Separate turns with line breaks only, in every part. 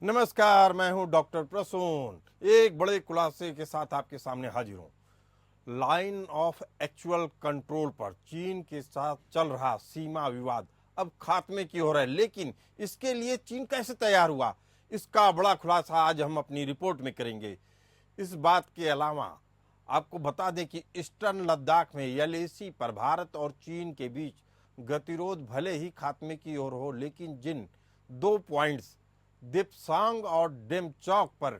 नमस्कार, मैं हूं डॉक्टर प्रसून। एक बड़े खुलासे के साथ आपके सामने हाजिर हूं। लाइन ऑफ एक्चुअल कंट्रोल पर चीन के साथ चल रहा सीमा विवाद अब खात्मे की ओर है, लेकिन इसके लिए चीन कैसे तैयार हुआ, इसका बड़ा खुलासा आज हम अपनी रिपोर्ट में करेंगे। इस बात के अलावा आपको बता दें कि ईस्टर्न लद्दाख में एलएसी पर भारत और चीन के बीच गतिरोध भले ही खात्मे की ओर हो, लेकिन जिन 2 पॉइंट्स दिप्सांग और डेमचौक पर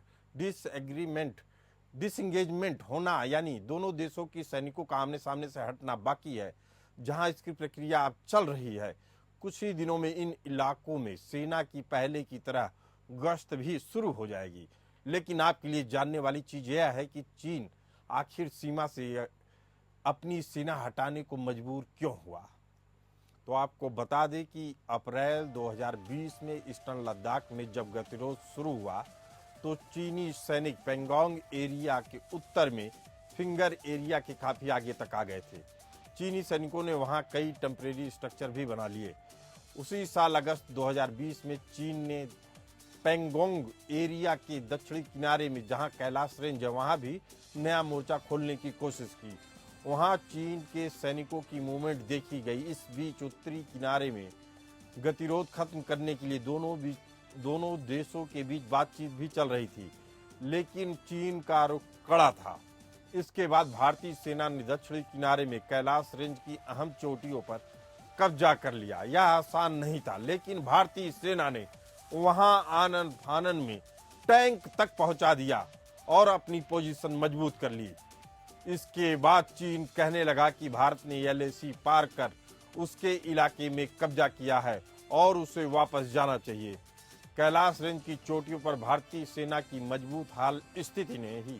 डिसएंगेजमेंट होना, यानी दोनों देशों की सैनिकों का आमने सामने से हटना बाकी है, जहां इसकी प्रक्रिया अब चल रही है। कुछ ही दिनों में इन इलाकों में सेना की पहले की तरह गश्त भी शुरू हो जाएगी। लेकिन आपके लिए जानने वाली चीज यह है कि चीन आखिर सीमा से अपनी सेना हटाने को मजबूर क्यों हुआ। तो आपको बता दें कि अप्रैल 2020 में ईस्टर्न लद्दाख में जब गतिरोध शुरू हुआ तो चीनी सैनिक पेंगोंग एरिया के उत्तर में फिंगर एरिया के काफी आगे तक आ गए थे। चीनी सैनिकों ने वहां कई टेम्परेरी स्ट्रक्चर भी बना लिए। उसी साल अगस्त 2020 में चीन ने पेंगोंग एरिया के दक्षिणी किनारे में जहां कैलाश रेंज है वहां भी नया मोर्चा खोलने की कोशिश की। वहां चीन के सैनिकों की मूवमेंट देखी गई। इस बीच उत्तरी किनारे में गतिरोध खत्म करने के लिए दोनों देशों के बीच बातचीत भी चल रही थी, लेकिन चीन का रुख कड़ा था। इसके बाद भारतीय सेना ने दक्षिणी किनारे में कैलाश रेंज की अहम चोटियों पर कब्जा कर लिया। यह आसान नहीं था, लेकिन भारतीय सेना ने वहां आनन फानन में टैंक तक पहुंचा दिया और अपनी पोजीशन मजबूत कर ली। इसके बाद चीन कहने लगा कि भारत ने एलएसी पार कर उसके इलाके में कब्जा किया है और उसे वापस जाना चाहिए। कैलाश रेंज की चोटियों पर भारतीय सेना की मजबूत हाल स्थिति ने ही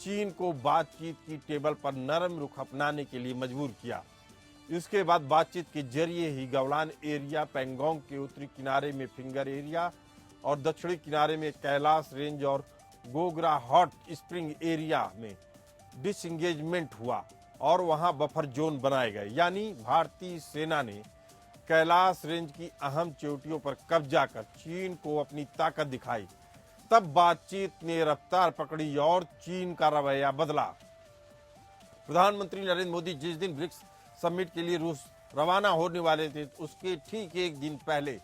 चीन को बातचीत की टेबल पर नरम रुख अपनाने के लिए मजबूर किया। इसके बाद बातचीत के जरिए ही गलवान एरिया, पेंगोंग के उत्तरी किनारे में फिंगर एरिया और दक्षिणी किनारे में कैलाश रेंज और गोगरा हॉट स्प्रिंग एरिया में डिसएंगेजमेंट हुआ और वहां बफर जोन बनाए गए। यानी भारतीय सेना ने कैलाश रेंज की अहम चोटियों पर कब्जा कर चीन को अपनी ताकत दिखाई। तब बातचीत ने रफ्तार पकड़ी और चीन का रवैया बदला। प्रधानमंत्री नरेंद्र मोदी जिस दिन ब्रिक्स समिट के लिए रूस रवाना होने वाले थे, उसके ठीक एक दिन पहले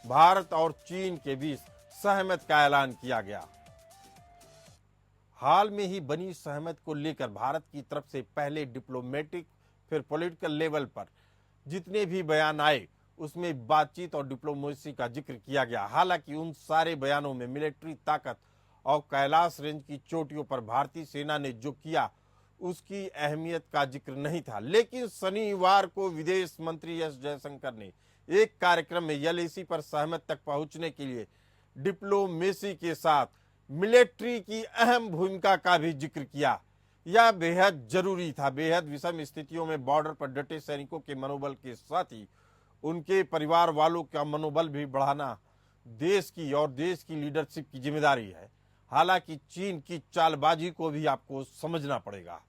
भारत और चीन के बीच सहमति का ऐलान किया गया। हाल में ही बनी सहमति को लेकर भारत की तरफ से पहले डिप्लोमेटिक फिर पॉलिटिकल लेवल पर जितने भी बयान आए उसमें बातचीत और डिप्लोमेसी का जिक्र किया गया। हालांकि उन सारे बयानों में मिलिट्री ताकत और कैलाश रेंज की चोटियों पर भारतीय सेना ने जो किया उसकी अहमियत का जिक्र नहीं था। लेकिन शनिवार को विदेश मंत्री एस जयशंकर ने एक कार्यक्रम में एलएसी पर सहमति तक पहुंचने के लिए डिप्लोमेसी के साथ मिलिट्री की अहम भूमिका का भी जिक्र किया। यह बेहद जरूरी था। बेहद विषम स्थितियों में बॉर्डर पर डटे सैनिकों के मनोबल के साथ ही उनके परिवार वालों का मनोबल भी बढ़ाना देश की लीडरशिप की जिम्मेदारी है। हालांकि चीन की चालबाजी को भी आपको समझना पड़ेगा।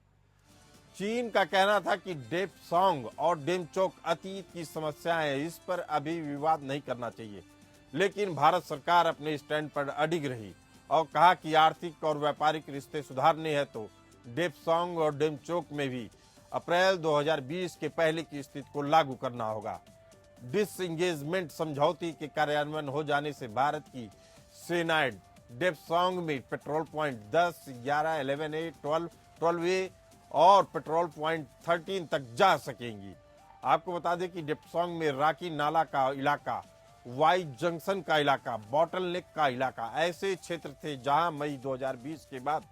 चीन का कहना था कि डेपसांग और डेमचौक अतीत की समस्याएं हैं, इस पर अभी विवाद नहीं करना चाहिए। लेकिन भारत सरकार अपने स्टैंड पर अडिग रही और कहा कि आर्थिक और व्यापारिक रिश्ते सुधारने हैं तो डेपसांग और डेमचौक में भी अप्रैल 2020 के पहले की स्थिति को लागू करना होगा। डिसएंगेजमेंट समझौते के कार्यान्वयन हो जाने से भारत की सेनाएं डेपसांग में पेट्रोल पॉइंट 10, 11, 11A, 12A और पेट्रोल पॉइंट 13 तक जा सकेंगी। आपको बता दें कि डेपसांग में राकी नाला का इलाका, वाई जंक्शन का इलाका, बॉटल नेक का इलाका ऐसे क्षेत्र थे जहां मई 2020 के बाद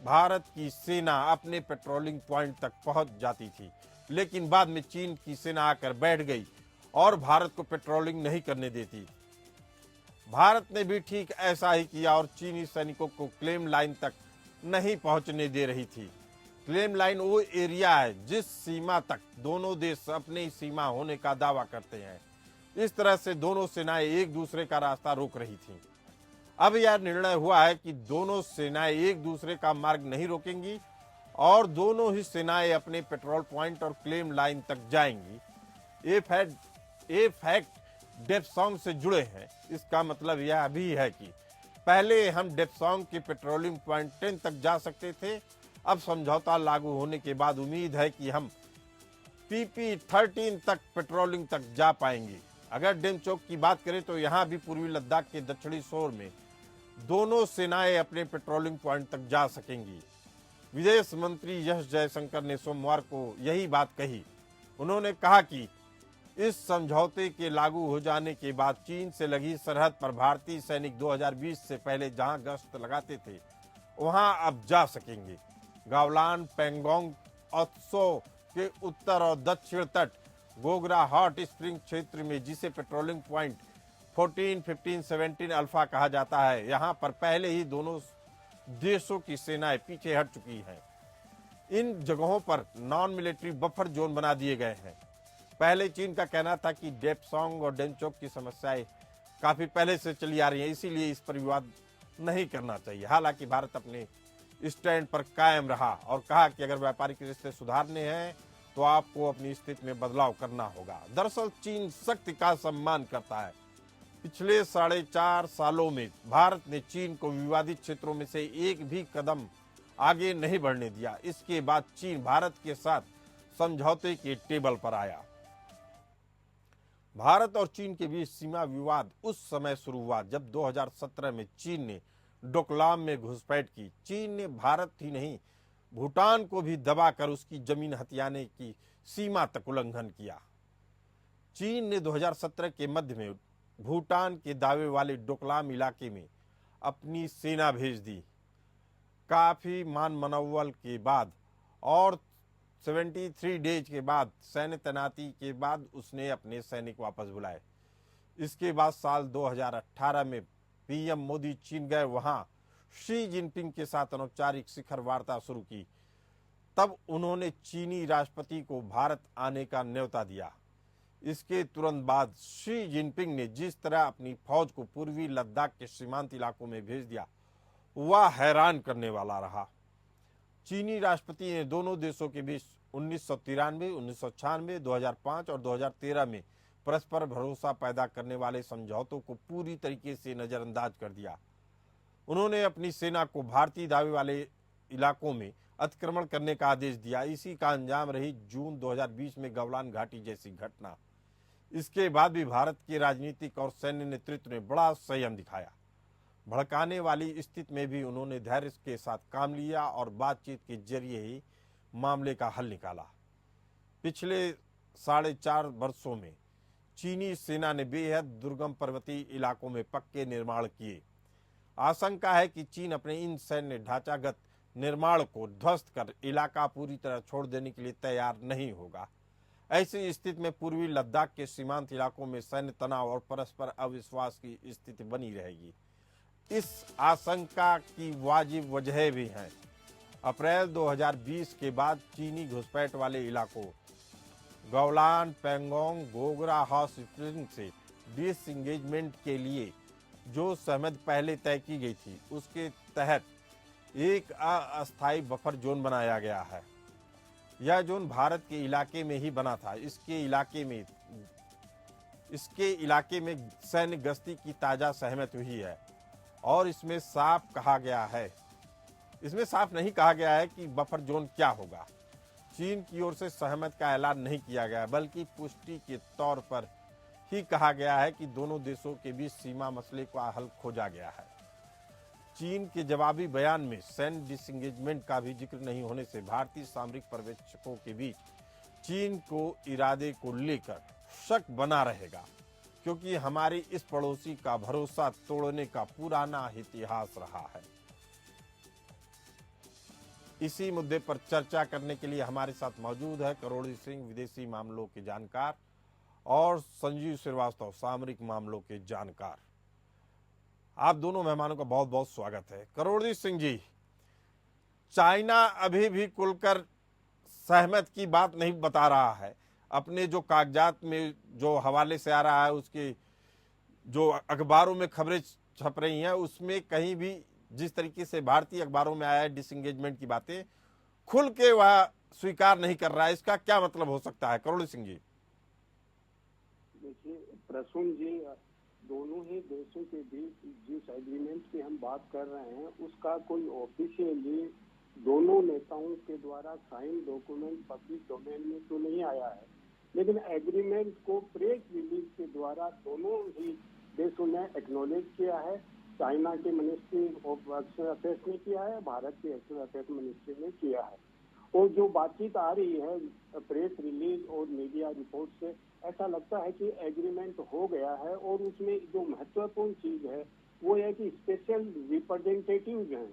भारत की सेना अपने पेट्रोलिंग पॉइंट तक पहुंच जाती थी। लेकिन बाद में चीन की सेना आकर बैठ गई और भारत को पेट्रोलिंग नहीं करने देती। भारत ने भी ठीक ऐसा ही किया और चीनी सैनिकों को क्लेम लाइन तक नहीं पहुंचने दे रही थी। क्लेम लाइन वो एरिया है जिस सीमा तक दोनों देश अपनी सीमा होने का दावा करते हैं। इस तरह से दोनों सेनाएं एक दूसरे का रास्ता रोक रही थीं। अब यह निर्णय हुआ है कि दोनों सेनाएं एक दूसरे का मार्ग नहीं रोकेंगी और दोनों ही सेनाएं अपने पेट्रोल पॉइंट और क्लेम लाइन तक जाएंगी। ये फैक्ट डेप्सांग से जुड़े हैं। इसका मतलब यह भी है कि पहले हम डेप्सांग के पेट्रोलिंग पॉइंट 10 तक जा सकते थे। अब समझौता लागू होने के बाद उम्मीद है कि हम पीपी 13 तक पेट्रोलिंग तक जा पाएंगे। अगर डेमचोक की बात करें तो यहाँ भी पूर्वी लद्दाख के दक्षिणी शोर में दोनों सेनाएं अपने पेट्रोलिंग पॉइंट तक जा सकेंगी। विदेश मंत्री एस जयशंकर ने सोमवार को यही बात कही। उन्होंने कहा कि इस समझौते के लागू हो जाने के बाद चीन से लगी सरहद पर भारतीय सैनिक 2020 से पहले जहां गश्त लगाते थे वहां अब जा सकेंगे। गावलान पेंगोंग त्सो के उत्तर और दक्षिण तट गोगरा हॉट स्प्रिंग क्षेत्र में, जिसे पेट्रोलिंग पॉइंट 14, 15, 17 अल्फा कहा जाता है, यहां पर पहले ही दोनों देशों की सेनाएं पीछे हट चुकी हैं। इन जगहों पर नॉन मिलिट्री बफर जोन बना दिए गए हैं। पहले चीन का कहना था कि डेप्सांग और डेमचोक की समस्याएं काफी पहले से चली आ रही हैं, इसीलिए इस पर विवाद नहीं करना चाहिए। हालांकि भारत अपने स्टैंड पर कायम रहा और कहा कि अगर व्यापारिक रिश्ते सुधारने हैं तो आपको अपनी स्थिति में बदलाव करना होगा। दरअसल चीन शक्ति का सम्मान करता है। पिछले 4.5 सालों में भारत ने चीन को विवादित क्षेत्रों में से एक भी कदम आगे नहीं बढ़ने दिया। इसके बाद चीन भारत के साथ समझौते के टेबल पर आया। भारत और चीन के बीच सीमा विवाद उस समय शुरू हुआ जब 2017 में चीन ने डोकलाम में घुसपैठ की। चीन ने भारत ही नहीं भूटान को भी दबाकर उसकी जमीन हथियाने की सीमा तक उल्लंघन किया। चीन ने 2017 के मध्य में भूटान के दावे वाले डोकलाम इलाके में अपनी सेना भेज दी। काफी मान मनौवल के बाद और 73 डेज के बाद सैन्य तैनाती के बाद उसने अपने सैनिक वापस बुलाए। इसके बाद साल 2018 में पीएम मोदी चीन गए, वहां शी जिनपिंग के साथ अनौपचारिक शिखर वार्ता शुरू की। तब उन्होंने चीनी राष्ट्रपति को भारत आने का न्योता दिया। इसके तुरंत बाद शी जिनपिंग ने जिस तरह अपनी फौज को पूर्वी लद्दाख के सीमांत इलाकों में भेज दिया वह हैरान करने वाला रहा। चीनी राष्ट्रपति ने दोनों देशों के बीच 1993, 1996, 2005 और 2013 में परस्पर भरोसा पैदा करने वाले समझौतों को पूरी तरीके से नजरअंदाज कर दिया। उन्होंने अपनी सेना को भारतीय दावे वाले इलाकों में अतिक्रमण करने का आदेश दिया। इसी का अंजाम रही जून 2020 में गलवान घाटी जैसी घटना। इसके बाद भी भारत के राजनीतिक और सैन्य नेतृत्व ने बड़ा संयम दिखाया। भड़काने वाली स्थिति में भी उन्होंने धैर्य के साथ काम लिया और बातचीत के जरिए ही मामले का हल निकाला। पिछले 4.5 वर्षों में चीनी सेना ने बेहद दुर्गम पर्वतीय इलाकों में पक्के निर्माण किए। आशंका है कि चीन अपने इन सैन्य ढांचागत निर्माण को ध्वस्त कर इलाका पूरी तरह छोड़ देने के लिए तैयार नहीं होगा। ऐसी स्थिति में पूर्वी लद्दाख के सीमांत इलाकों में सैन्य तनाव और परस्पर अविश्वास की स्थिति बनी रहेगी। इस आशंका की वाजिब वजह भी हैं। अप्रैल 2020 के बाद चीनी घुसपैठ वाले इलाकों गौलान, पेंगोंग, गोगरा हॉट स्प्रिंग से डिसएंगेजमेंट के लिए जो सहमति पहले तय की गई थी, उसके तहत एक अस्थायी बफर जोन बनाया गया है। यह जोन भारत के इलाके में ही बना था। इसके इलाके में सैन्य गश्ती की ताजा सहमति हुई है और इसमें साफ नहीं कहा गया है कि बफर जोन क्या होगा। चीन की ओर से सहमति का ऐलान नहीं किया गया, बल्कि पुष्टि के तौर पर ही कहा गया है कि दोनों देशों के बीच सीमा मसले का हल खोजा गया है। चीन के जवाबी बयान में सैन्य डिसएंगेजमेंट का भी जिक्र नहीं होने से भारतीय सामरिक पर्यवेक्षकों के बीच चीन को इरादे को लेकर शक बना रहेगा, क्योंकि हमारी इस पड़ोसी का भरोसा तोड़ने का पुराना इतिहास रहा है। इसी मुद्दे पर चर्चा करने के लिए हमारे साथ मौजूद है करोड़ी सिंह, विदेशी मामलों के जानकार, और संजीव श्रीवास्तव, सामरिक मामलों के जानकार। आप दोनों मेहमानों का बहुत बहुत स्वागत है। करोड़ी सिंह जी, चाइना अभी भी खुलकर सहमत की बात नहीं बता रहा है। अपने जो कागजात में जो हवाले से आ रहा है, उसके जो अखबारों में खबरें छप रही हैं, उसमें कहीं भी जिस तरीके से भारतीय अखबारों में आया है डिसएंगेजमेंट की बातें, खुल के वह स्वीकार नहीं कर रहा है। इसका क्या मतलब हो सकता है करोड़ी सिंह जी?
देखिए, प्रसून जी, दोनों ही देशों के बीच जिस एग्रीमेंट की हम बात कर रहे हैं उसका कोई ऑफिशियली दोनों नेताओं के द्वारा साइन डॉक्यूमेंट पब्लिक डोमेन में तो नहीं आया है, लेकिन एग्रीमेंट को प्रेस रिलीज के द्वारा दोनों ही देशों ने एक्नॉलेज किया है। चाइना के मिनिस्ट्री ऑफ एक्सटर्नल अफेयर्स ने किया है, भारत के एक्सटर्नल अफेयर्स मिनिस्ट्री ने किया है। और जो बातचीत आ रही है प्रेस रिलीज और मीडिया रिपोर्ट से, ऐसा लगता है कि एग्रीमेंट हो गया है। और उसमें जो महत्वपूर्ण चीज है वो है कि स्पेशल रिप्रेजेंटेटिव हैं,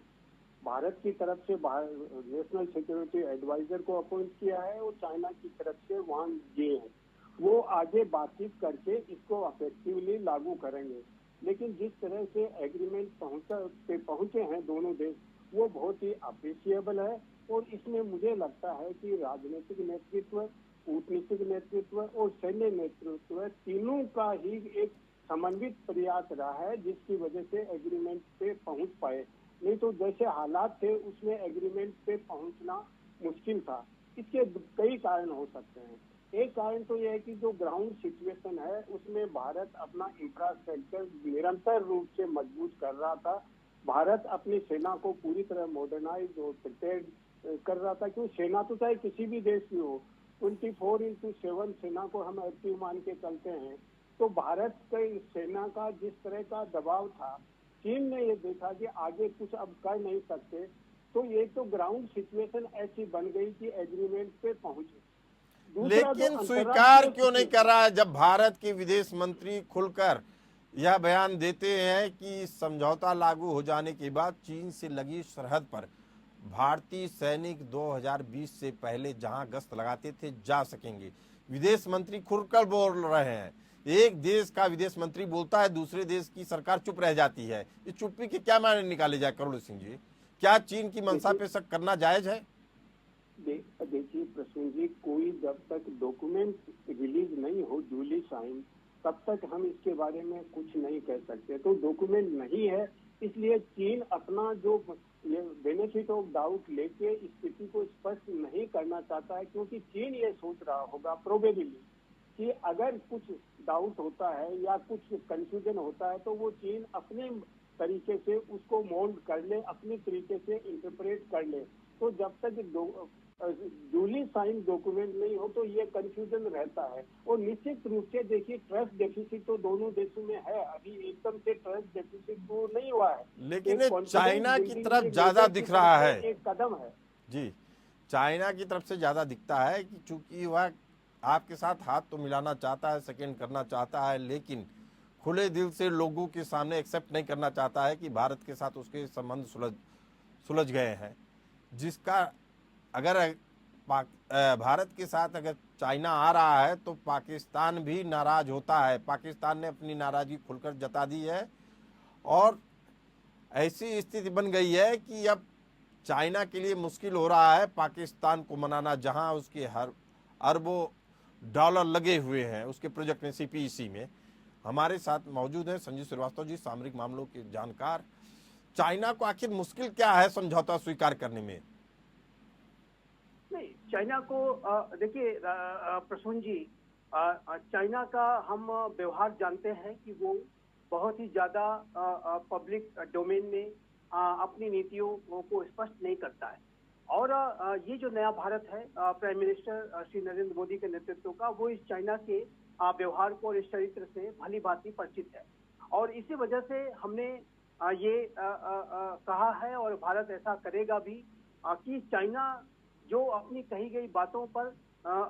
भारत की तरफ से नेशनल सिक्योरिटी एडवाइजर को अपॉइंट किया है और चाइना की तरफ से वांग ये हैं, वो आगे बातचीत करके इसको इफेक्टिवली लागू करेंगे। लेकिन जिस तरह से एग्रीमेंट पहुंचे हैं दोनों देश, वो बहुत ही अप्रिशिएबल है। और इसमें मुझे लगता है कि राजनीतिक नेतृत्व, कूटनीतिक नेतृत्व और सैन्य नेतृत्व तीनों का ही एक समन्वित प्रयास रहा है, जिसकी वजह से एग्रीमेंट पे पहुंच पाए। नहीं तो जैसे हालात थे उसमें एग्रीमेंट पे पहुंचना मुश्किल था। इसके कई कारण हो सकते हैं। एक कारण तो यह है कि जो ग्राउंड सिचुएशन है उसमें भारत अपना इंफ्रास्ट्रक्चर निरंतर रूप से मजबूत कर रहा था। भारत अपनी सेना को पूरी तरह मॉडर्नाइज और प्रिपेयर्ड कर रहा था, क्योंकि सेना तो चाहे किसी भी देश की हो, 24/7 सेना को हम एक्टिव मान के चलते हैं। तो भारत की सेना का जिस तरह का दबाव था, चीन ने ये देखा कि आगे कुछ अब कर नहीं सकते, तो ये तो ग्राउंड सिचुएशन ऐसी बन गई कि एग्रीमेंट पे पहुंचे।
लेकिन स्वीकार क्यों नहीं कर रहा है जब भारत के विदेश मंत्री खुलकर यह बयान देते हैं कि समझौता लागू हो जाने के बाद चीन से लगी सरहद पर भारतीय सैनिक 2020 से पहले जहां गश्त लगाते थे जा सकेंगे। विदेश मंत्री खुलकर बोल रहे हैं। एक देश का विदेश मंत्री बोलता है, दूसरे देश की सरकार चुप रह जाती है। इस चुप्पी के क्या मायने निकाले जाए करोड़ सिंह जी? क्या चीन की मंशा पे शक करना जायज है?
देखिए प्रसून जी, कोई जब तक डॉक्यूमेंट रिलीज नहीं हो ड्यूली साइन, तब तक हम इसके बारे में कुछ नहीं कह सकते। तो डॉक्यूमेंट नहीं है, इसलिए चीन अपना जो ये बेनिफिट ऑफ डाउट लेके स्थिति को स्पष्ट नहीं करना चाहता है, क्योंकि चीन ये सोच रहा होगा प्रोबेबली कि अगर कुछ डाउट होता है या कुछ कंफ्यूजन होता है तो वो चीन अपने तरीके से उसको मोल्ड कर ले, अपने तरीके से इंटरप्रेट कर ले। तो जब तक ड्यूली साइन डॉक्यूमेंट नहीं हो तो ये कंफ्यूजन रहता है। और निश्चित रूप से देखिए, ट्रस्ट डेफिसिट तो दोनों देशों में है, अभी एकदम से ट्रस्ट डेफिसिट तो नहीं हुआ है,
लेकिन चाइना की तरफ ज्यादा दिख रहा है।
एक कदम है
जी, चाइना की तरफ से ज्यादा दिखता है कि चूंकि वह आपके साथ हाथ तो मिलाना चाहता है, सेकेंड करना चाहता है, लेकिन खुले दिल से लोगों के सामने एक्सेप्ट नहीं करना चाहता है कि भारत के साथ उसके संबंध सुलझ गए हैं। जिसका अगर भारत के साथ अगर चाइना आ रहा है तो पाकिस्तान भी नाराज होता है। पाकिस्तान ने अपनी नाराजगी खुलकर जता दी है और ऐसी स्थिति बन गई है कि अब चाइना के लिए मुश्किल हो रहा है पाकिस्तान को मनाना, जहां उसके हर अरबों डॉलर लगे हुए हैं उसके प्रोजेक्ट में, सीपीईसी में। हमारे साथ मौजूद हैं संजीव श्रीवास्तव जी, सामरिक मामलों के जानकार। चाइना को आखिर मुश्किल क्या है समझौता स्वीकार करने में?
नहीं, चाइना को देखिए प्रसून जी, चाइना का हम व्यवहार जानते हैं कि वो बहुत ही ज्यादा पब्लिक डोमेन में अपनी नीतियों को स्पष्ट नहीं करता है। और ये जो नया भारत है प्राइम मिनिस्टर श्री नरेंद्र मोदी के नेतृत्व का, वो इस चाइना के व्यवहार को और इस चरित्र से भली भांति परिचित है। और इसी वजह से हमने ये कहा है और भारत ऐसा करेगा भी कि चाइना जो अपनी कही गई बातों पर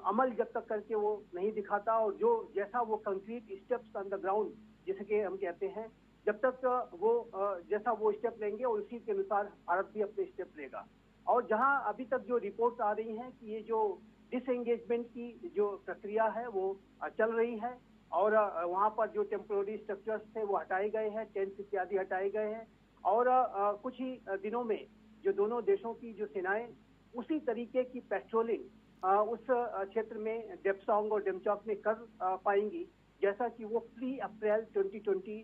अमल जब तक करके वो नहीं दिखाता, और जो जैसा वो concrete steps on the ground जिसे कि हम कहते हैं, जब तक वो जैसा वो स्टेप लेंगे और उसी के अनुसार भारत भी अपने स्टेप लेगा। और जहां अभी तक जो रिपोर्ट आ रही हैं कि ये जो डिसएंगेजमेंट की जो प्रक्रिया है वो चल रही है, और वहां पर जो टेम्पोररी स्ट्रक्चर्स थे वो हटाए गए हैं, टेंट्स इत्यादि हटाए गए हैं। और कुछ ही दिनों में जो दोनों देशों की जो सेनाएं उसी तरीके की पेट्रोलिंग उस क्षेत्र में डेप्सांग और डेमचौक में कर पाएंगी, जैसा कि वो प्री अप्रैल 2020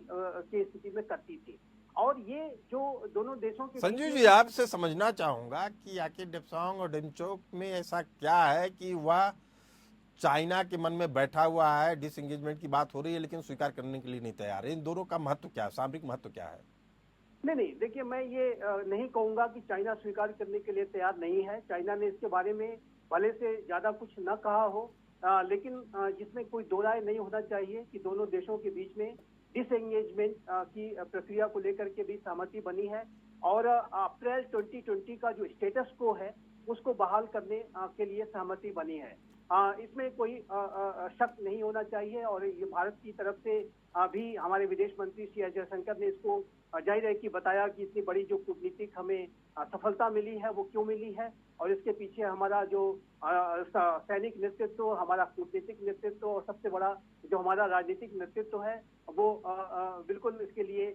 के स्थिति में करती थी। और ये जो दोनों देशों के
संजीव जी, आपसे समझना चाहूंगा कि आखिर डेप्सांग और डेमचौक में ऐसा क्या है कि वह चाइना के मन में बैठा हुआ है, डिसएंगेजमेंट की बात हो रही है लेकिन स्वीकार करने के लिए नहीं तैयार है। इन दोनों का महत्व क्या है, सामरिक महत्व क्या है?
नहीं, देखिए, मैं ये नहीं कहूंगा कि चाइना स्वीकार करने के लिए तैयार नहीं है। चाइना ने इसके बारे में भले से ज्यादा कुछ न कहा हो, लेकिन जिसमें कोई दो राय नहीं होना चाहिए कि दोनों देशों के बीच में डिसएंगेजमेंट की प्रक्रिया को लेकर के भी सहमति बनी है और अप्रैल 2020 का जो स्टेटस को है उसको बहाल करने के लिए सहमति बनी है। इसमें कोई शक नहीं होना चाहिए और ये भारत की तरफ से भी हमारे विदेश मंत्री श्री अजय शंकर ने इसको जाहिर है कि बताया कि इतनी बड़ी जो कूटनीतिक हमें सफलता मिली है वो क्यों मिली है और इसके पीछे हमारा जो सैनिक नेतृत्व, हमारा कूटनीतिक नेतृत्व और सबसे बड़ा जो हमारा राजनीतिक नेतृत्व है वो बिल्कुल इसके लिए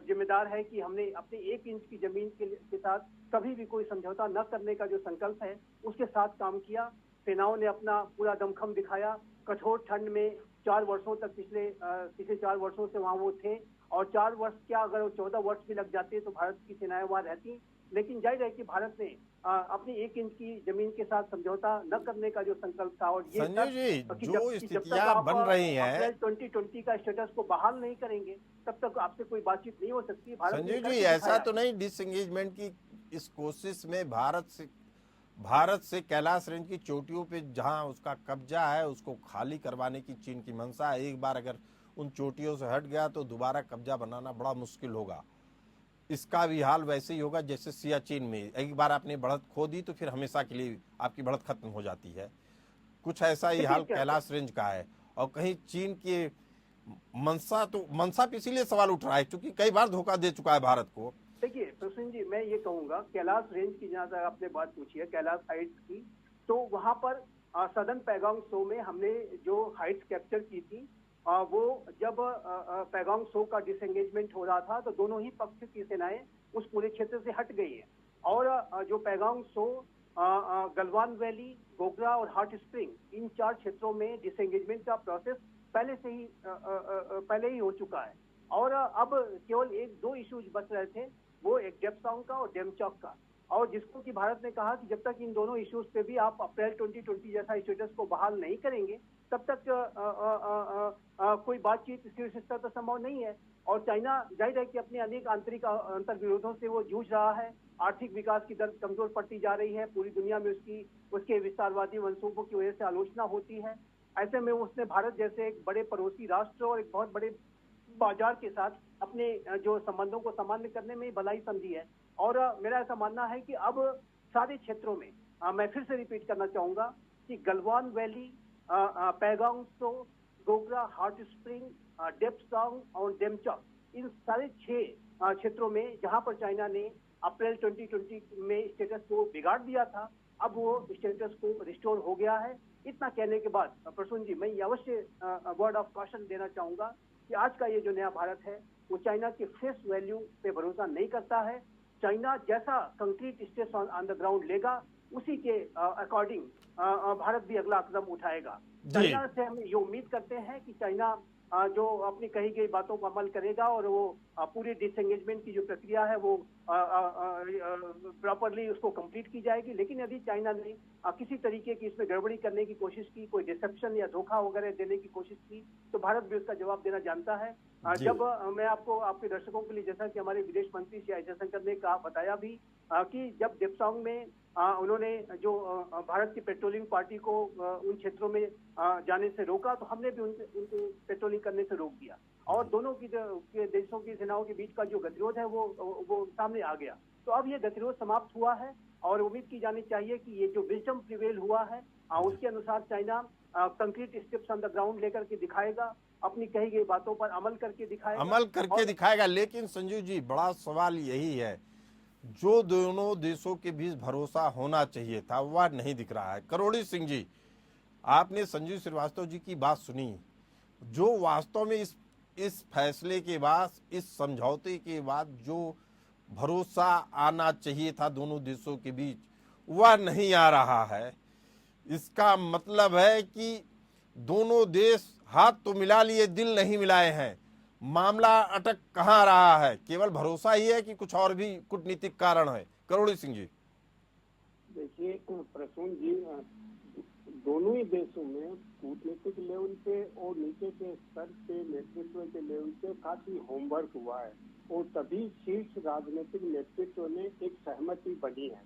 जिम्मेदार है कि हमने अपनी 1 इंच की जमीन के साथ कभी भी कोई समझौता न करने का जो संकल्प है उसके साथ काम किया। सेनाओं ने अपना पूरा दमखम दिखाया। कठोर ठंड में 4 वर्षों तक पिछले 4 वर्षों से वहां वो थे और 4 वर्ष क्या, अगर 14 वर्ष भी लग जाते तो भारत की सेनाएं वहां रहती। लेकिन जाहिर है कि भारत ने अपनी 1 इंच की जमीन के साथ समझौता न करने का जो संकल्प था और ये
संजय जी, जो स्थितियां बन रही हैं,
2020 का स्टेटस को बहाल नहीं करेंगे तब तक आपसे कोई बातचीत नहीं हो सकती।
संजय जी, ऐसा तो नहीं डिसएंगेजमेंट की इस कोशिश में भारत से कैलाश रेंज की चोटियों पे जहां उसका कब्जा है उसको खाली करवाने की चीन की मंशा है। एक बार अगर उन चोटियों से हट गया तो दोबारा कब्जा बनाना बड़ा मुश्किल होगा। इसका भी हाल वैसे ही होगा जैसे सियाचिन में एक बार आपने बढ़त खो दी तो फिर हमेशा के लिए आपकी बढ़त खत्म हो जाती है। कुछ ऐसा ही हाल कैलाश रेंज का है और कहीं चीन की मंशा पे इसीलिए सवाल उठ रहा है क्योंकि कई बार धोखा दे चुका है भारत को।
देखिए प्रसून जी, मैं ये कहूंगा कैलाश रेंज की जहां तक आपने बात पूछी है कैलाश हाइट्स की, तो वहां पर सदर्न पैगोंग त्सो में हमने जो हाइट्स कैप्चर की थी वो जब पैगोंग त्सो का डिसएंगेजमेंट हो रहा था तो दोनों ही पक्ष की सेनाएं उस पूरे क्षेत्र से हट गई है और जो पैगोंग त्सो, गलवान वैली, गोगरा और हॉट स्प्रिंग इन 4 क्षेत्रों में डिसएंगेजमेंट का प्रोसेस पहले ही हो चुका है और अब केवल 1-2 इश्यूज बच रहे थे, वो एक डेप्सांग का और डेमचौक का, और जिसको कि भारत ने कहा कि जब तक इन दोनों इश्यूज पे भी आप अप्रैल 2020 जैसा स्टेटस को बहाल नहीं करेंगे तब तक कोई बातचीत शीर्ष स्तर पर संभव नहीं है। और चाइना जाहिर है कि अपने अनेक आंतरिक अंतर विरोधों से वो जूझ रहा है। आर्थिक विकास की दर कमजोर पड़ती जा रही है, पूरी दुनिया में उसके विस्तारवादी मंसूबों की वजह से आलोचना होती है। ऐसे में उसने भारत जैसे एक बड़े पड़ोसी राष्ट्र और एक बहुत बड़े बाजार के साथ अपने जो संबंधों को सामान्य करने में भलाई समझी है और मेरा ऐसा मानना है कि अब सारे क्षेत्रों में मैं फिर से रिपीट करना चाहूंगा कि Galwan valley, Pangong Tso, Gogra, hot spring, Depsang और डेमचौक, इन सारे 6 क्षेत्रों में जहां पर चाइना ने अप्रैल 2020 में स्टेटस को बिगाड़ दिया था, अब वो स्टेटस को रिस्टोर हो गया है। इतना कहने के बाद प्रसून जी, मैं ये अवश्य वर्ड ऑफ कॉशन देना चाहूंगा कि आज का ये जो नया भारत है वो चाइना के फेस वैल्यू पे भरोसा नहीं करता है। चाइना जैसा concrete steps on the ground लेगा उसी के अकॉर्डिंग भारत भी अगला कदम उठाएगा। चाइना से हम ये उम्मीद करते हैं कि चाइना जो अपनी कही गई बातों को अमल करेगा और वो पूरी डिसएंगेजमेंट की जो प्रक्रिया है वो प्रॉपरली उसको कंप्लीट की जाएगी। लेकिन यदि चाइना ने किसी तरीके की इसमें गड़बड़ी करने की कोशिश की, कोई डिसेप्शन या धोखा वगैरह देने की कोशिश की, तो भारत भी उसका जवाब देना जानता है। जब मैं आपको, आपके दर्शकों के लिए, जैसा कि हमारे विदेश मंत्री श्री अजय शंकर ने कहा, बताया भी कि जब डेप्सांग में उन्होंने जो भारत की पेट्रोलिंग पार्टी को उन क्षेत्रों में जाने से रोका तो हमने भी उनको पेट्रोलिंग करने से रोक दिया और दोनों की देशों की सेनाओं के बीच का जो गतिरोध है वो सामने आ गया। तो अब ये गतिरोध समाप्त हुआ है और उम्मीद की जानी चाहिए कि ये जो विजडम प्रिवेल हुआ है उसके अनुसार China concrete steps on the ground लेकर के दिखाएगा, अपनी कही गई बातों पर अमल करके दिखाएगा।
लेकिन संजीव जी, बड़ा सवाल यही है, जो दोनों देशों के बीच भरोसा होना चाहिए था वह नहीं दिख रहा है। करोड़ी सिंह जी, आपने संजीव श्रीवास्तव जी की बात सुनी, जो वास्तव में इस फैसले के बाद, इस समझौते के बाद जो भरोसा आना चाहिए था दोनों देशों के बीच, वह नहीं आ रहा है। इसका मतलब है कि दोनों देश हाथ तो मिला लिए, दिल नहीं मिलाए हैं। मामला अटक कहाँ रहा है? केवल भरोसा ही है कि कुछ और भी कूटनीतिक कारण है? करोड़ी सिंह जी।
देखिए प्रसून जी, दोनों ही देशों में कूटनीतिक लेवल पे और नीचे के स्तर पे नेतृत्व के लेवल पे काफी होमवर्क हुआ है और तभी शीर्ष राजनीतिक नेतृत्व ने एक सहमति बनी है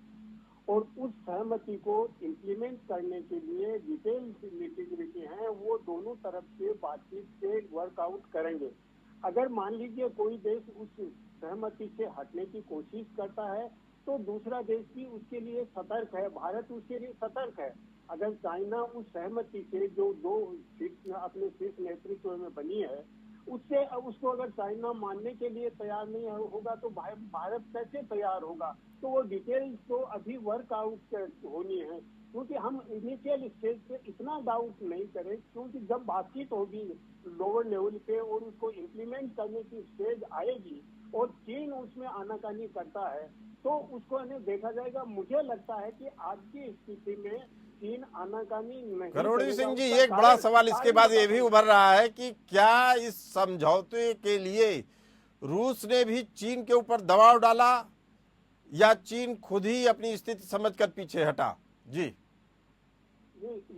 और उस सहमति को इम्प्लीमेंट करने के लिए डिटेल निटिग्रिटी हैं वो दोनों तरफ से बातचीत से वर्कआउट करेंगे। अगर मान लीजिए कोई देश उस सहमति से हटने की कोशिश करता है तो दूसरा देश भी उसके लिए सतर्क है, भारत उसके लिए सतर्क है। अगर चाइना उस सहमति से जो दो अपने शीर्ष नेतृत्व में बनी है उससे उसको अगर चाइना मानने के लिए तैयार नहीं होगा तो भारत कैसे तैयार होगा? तो वो डिटेल्स तो अभी वर्कआउट होनी है, क्योंकि हम इनिशियल स्टेज पे इतना डाउट नहीं करें, क्योंकि जब बातचीत होगी लोअर लेवल पे और उसको इम्प्लीमेंट करने की स्टेज आएगी और चीन उसमें आनाकानी करता है तो उसको देखा जाएगा। मुझे लगता है कि आज की स्थिति में चीन आनाकानी नहीं
करोड़ी
करेगा।
सिंह जी,
उसका
एक बड़ा
कारण
सवाल इसके बाद ये भी उभर रहा है कि क्या इस समझौते के लिए रूस ने भी चीन के ऊपर दबाव डाला या चीन खुद ही अपनी स्थिति समझकर पीछे हटा? जी,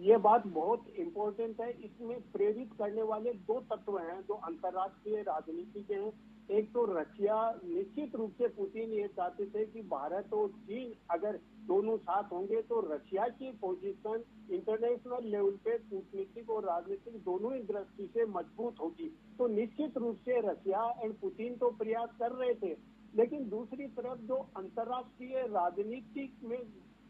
ये बात बहुत इम्पोर्टेंट है। इसमें प्रेरित करने वाले दो तत्व हैं जो अंतर्राष्ट्रीय राजनीति के हैं। एक तो रशिया, निश्चित रूप से पुतिन ये चाहते थे कि भारत और चीन अगर दोनों साथ होंगे तो रशिया की पोजीशन इंटरनेशनल लेवल पे कूटनीतिक और राजनीतिक दोनों ही दृष्टि से मजबूत होगी। तो निश्चित रूप से रशिया एंड पुतिन तो प्रयास कर रहे थे, लेकिन दूसरी तरफ जो अंतर्राष्ट्रीय राजनीति में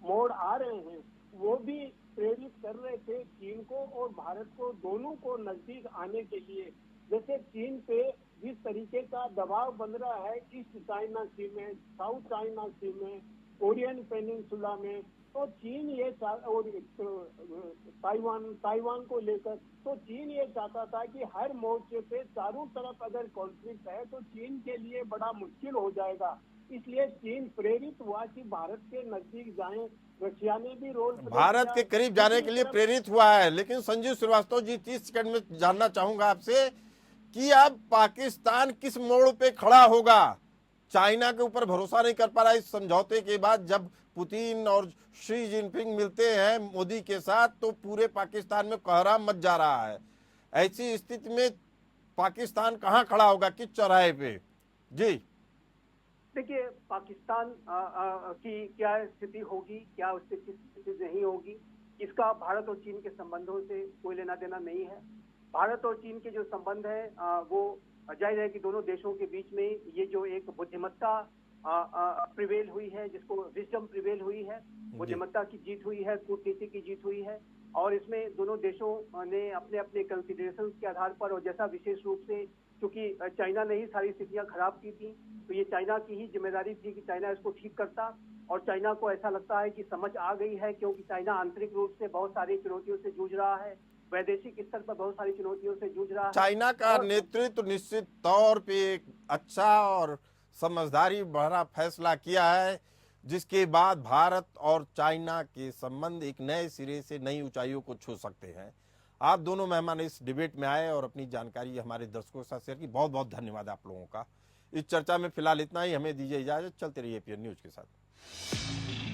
मोड़ आ रहे हैं वो भी प्रेरित कर रहे थे चीन को और भारत को, दोनों को नजदीक आने के लिए। जैसे चीन पे जिस तरीके का दबाव बन रहा है ईस्ट चाइना सी में, साउथ चाइना सी में, कोरियन पेनिनसुला में, तो चीन ये और ताइवान को लेकर तो चीन ये चाहता था कि हर मोर्चे पे चारों तरफ अगर कॉन्फ्लिक्ट है तो चीन के लिए बड़ा मुश्किल हो जाएगा। इसलिए चीन प्रेरित हुआ कि भारत के नजदीक जाएं। रशिया ने भी रोल
भारत के करीब जाने के लिए प्रेरित हुआ है। लेकिन संजीव श्रीवास्तव जी, 30 सेकंड में जानना चाहूंगा आपसे कि अब पाकिस्तान किस मोड़ पे खड़ा होगा? चाइना के ऊपर भरोसा नहीं कर पा रहा इस समझौते के बाद। जब पुतिन और शी जिनपिंग मिलते हैं मोदी के साथ तो पूरे पाकिस्तान में कोहराम मच जा रहा है। ऐसी स्थिति में पाकिस्तान कहाँ खड़ा होगा, किस चौराहे पे? जी
देखिए, पाकिस्तान की क्या स्थिति होगी, क्या उससे किस स्थिति नहीं होगी, इसका भारत और चीन के संबंधों से कोई लेना देना नहीं है। भारत और चीन के जो संबंध है वो जाहिर है कि दोनों देशों के बीच में ये जो एक बुद्धिमत्ता प्रिवेल हुई है, जिसको विजडम प्रिवेल हुई है, बुद्धिमत्ता की जीत हुई है, कूटनीति की जीत हुई है। और इसमें दोनों देशों ने अपने अपने कंसिडरेशन के आधार पर, और जैसा विशेष रूप से क्योंकि चाइना ने ही सारी स्थितियां खराब की थी तो ये चाइना की ही जिम्मेदारी थी कि चाइना इसको ठीक करता। और चाइना को ऐसा लगता है कि समझ आ गई है, क्योंकि चाइना आंतरिक रूप से बहुत सारी चुनौतियों से जूझ रहा है, वैदेशिक स्तर पर बहुत सारी चुनौतियों से जूझ रहा है।
चाइना का नेतृत्व निश्चित तौर पे एक अच्छा और समझदारी भरा फैसला किया है, जिसके बाद भारत और चाइना के संबंध एक नए सिरे से नई ऊंचाइयों को छू सकते हैं। आप दोनों मेहमान इस डिबेट में आए और अपनी जानकारी हमारे दर्शकों के साथ शेयर की। बहुत बहुत धन्यवाद आप लोगों का। इस चर्चा में फिलहाल इतना ही। हमें दीजिए इजाजत। चलते रहिए एपीएन न्यूज के साथ।